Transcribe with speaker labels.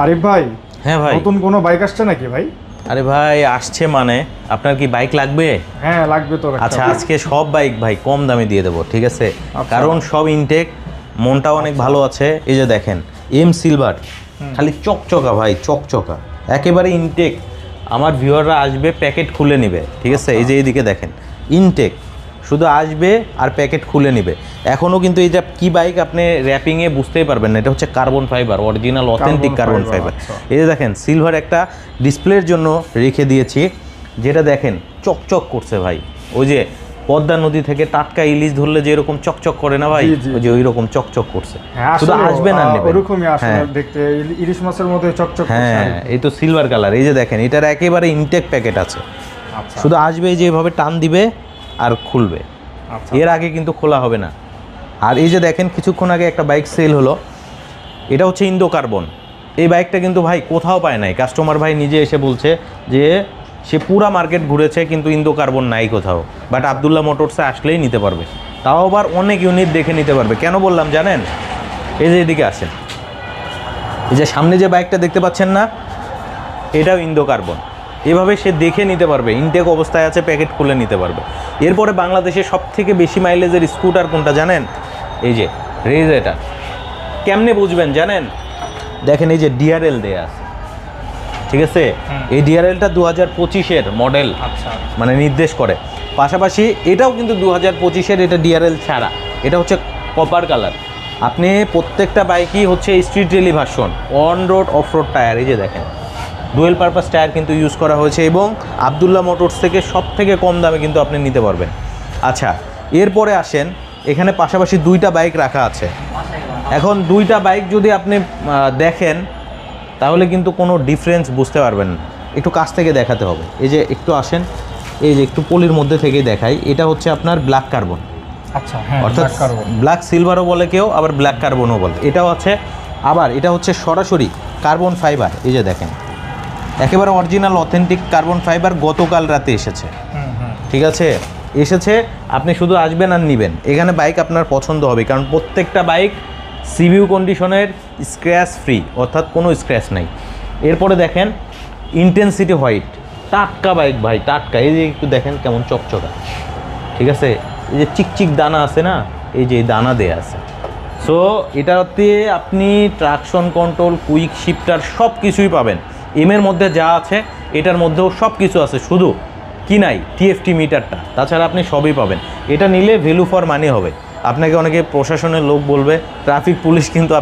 Speaker 1: আরিফ ভাই,
Speaker 2: হ্যাঁ ভাই।
Speaker 1: নতুন কোনো বাইক আসছে নাকি ভাই?
Speaker 2: আরে ভাই আসছে মানে আপনার কি বাইক লাগবে?
Speaker 1: হ্যাঁ লাগবে তো একটা।
Speaker 2: আচ্ছা আজকে সব বাইক ভাই কম দামে দিয়ে দেবো, ঠিক আছে? কারণ সব ইনটেক, মনটাও অনেক ভালো আছে। এই যে দেখেন এম সিলভার, খালি চকচকা ভাই, চকচকা একেবারে ইনটেক। আমার ভিউয়াররা আসবে প্যাকেট খুলে নেবে, ঠিক আছে? এই যে এইদিকে দেখেন ইনটেক, শুধু আসবে আর প্যাকেট খুলে নেবে। এখনও কিন্তু এই যে কি বাইক আপনি র্যাপিংয়ে বুঝতেই পারবেন না, এটা হচ্ছে carbon fibre, original authentic carbon fibre. এই যে দেখেন সিলভার একটা ডিসপ্লের জন্য রেখে দিয়েছি, যেটা দেখেন চকচক করছে ভাই। ওই যে পদ্মা নদী থেকে টাটকা ইলিশ ধরলে যে এরকম চকচক করে না ভাই, ওই যে ওই রকম চকচক করছে। শুধু আসবেন আর নেবেন,
Speaker 1: ওরকমই আসলে দেখতে ইলিশ মাছের মধ্যে চকচক করছে।
Speaker 2: হ্যাঁ এই তো সিলভার কালার। এই যে দেখেন এটার একেবারে ইনটেক প্যাকেট আছে। শুধু আসবে এই যে এভাবে টান দিবে আর খুলবে, এর আগে কিন্তু খোলা হবে না। আর এই যে দেখেন কিছুক্ষণ আগে একটা বাইক সেল হলো, এটা হচ্ছে ইন্দো কার্বন। এই বাইকটা কিন্তু ভাই কোথাও পায় নাই, কাস্টমার ভাই নিজে এসে বলছে যে সে পুরা মার্কেট ঘুরেছে কিন্তু ইন্দো কার্বন নাই কোথাও, বাট আবদুল্লাহ মোটরসে আসলেই নিতে পারবে, তাও আবার অনেক ইউনিট দেখে নিতে পারবে। কেন বললাম জানেন? এই যে এদিকে আসেন, এই যে সামনে যে বাইকটা দেখতে পাচ্ছেন না, এটাও ইন্দো কার্বন। এভাবে সে দেখে নিতে পারবে, ইনটেক অবস্থায় আছে, প্যাকেট খুলে নিতে পারবে। এরপরে বাংলাদেশে সবথেকে বেশি মাইলেজের স্কুটার কোনটা জানেন? এই যে রেজ। এটা কেমনে বুঝবেন জানেন? দেখেন এই যে ডিআরএল দেয়া আছে, ঠিক আছে? এই ডিআরএলটা 2025-এর মডেল, মানে নির্দেশ করে। পাশাপাশি এটাও কিন্তু 2025-এর, এটা ডিআরএল ছাড়া, এটা হচ্ছে কপার কালার। আপনি প্রত্যেকটা বাইকই হচ্ছে street rally version, on road off road tyre. এই যে দেখেন ডুয়েল পারপাস টায়ার কিন্তু ইউজ করা হয়েছে, এবং আবদুল্লাহ মোটরস থেকে সব থেকে কম দামে কিন্তু আপনি নিতে পারবেন। আচ্ছা এরপরে আসেন, এখানে পাশাপাশি দুইটা বাইক রাখা আছে। এখন দুইটা বাইক যদি আপনি দেখেন তাহলে কিন্তু কোনো ডিফারেন্স বুঝতে পারবেন না, একটু কাছ থেকে দেখাতে হবে। এই যে একটু আসেন, এই যে একটু পলির মধ্যে থেকে দেখাই, এটা হচ্ছে আপনার ব্ল্যাক কার্বন।
Speaker 1: আচ্ছা হ্যাঁ,
Speaker 2: অর্থাৎ ব্ল্যাক সিলভারও বলে কেউ, আবার ব্ল্যাক কার্বনও বলে। এটাও আছে, আবার এটা হচ্ছে সরাসরি কার্বন ফাইবার। এই যে দেখেন একেবারে অরিজিনাল অথেন্টিক কার্বন ফাইবার, গতকাল রাতে এসেছে, ঠিক আছে? এসেছে, আপনি শুধু আসবেন আর নেবেন। এখানে বাইক আপনার পছন্দ হবে, কারণ প্রত্যেকটা বাইক সিভিউ কন্ডিশনের, স্ক্র্যাচ ফ্রি, অর্থাৎ কোনো স্ক্র্যাচ নাই। এরপরে দেখেন ইন্টেন্সিটি হোয়াইট, টাটকা বাইক ভাই, টাটকা। এই যে একটু দেখেন কেমন চকচকা, ঠিক আছে? এই যে চিকচিক দানা আছে না, এই যে দানা দেয়া আছে। সো এটাতে আপনি ট্রাকশন কন্ট্রোল, কুইক শিফটার সব কিছুই পাবেন। এর মধ্যে যা আছে এটার মধ্যেও সব কিছু আছে, শুধু কি নাই? টিএফটি মিটারটা, তাছাড়া আপনি সবই পাবেন। এটা নিলে ভ্যালু ফর মানি হবে। আপনাকে অনেকে প্রশাসনের লোক বলবে, ট্রাফিক পুলিশ কিন্তু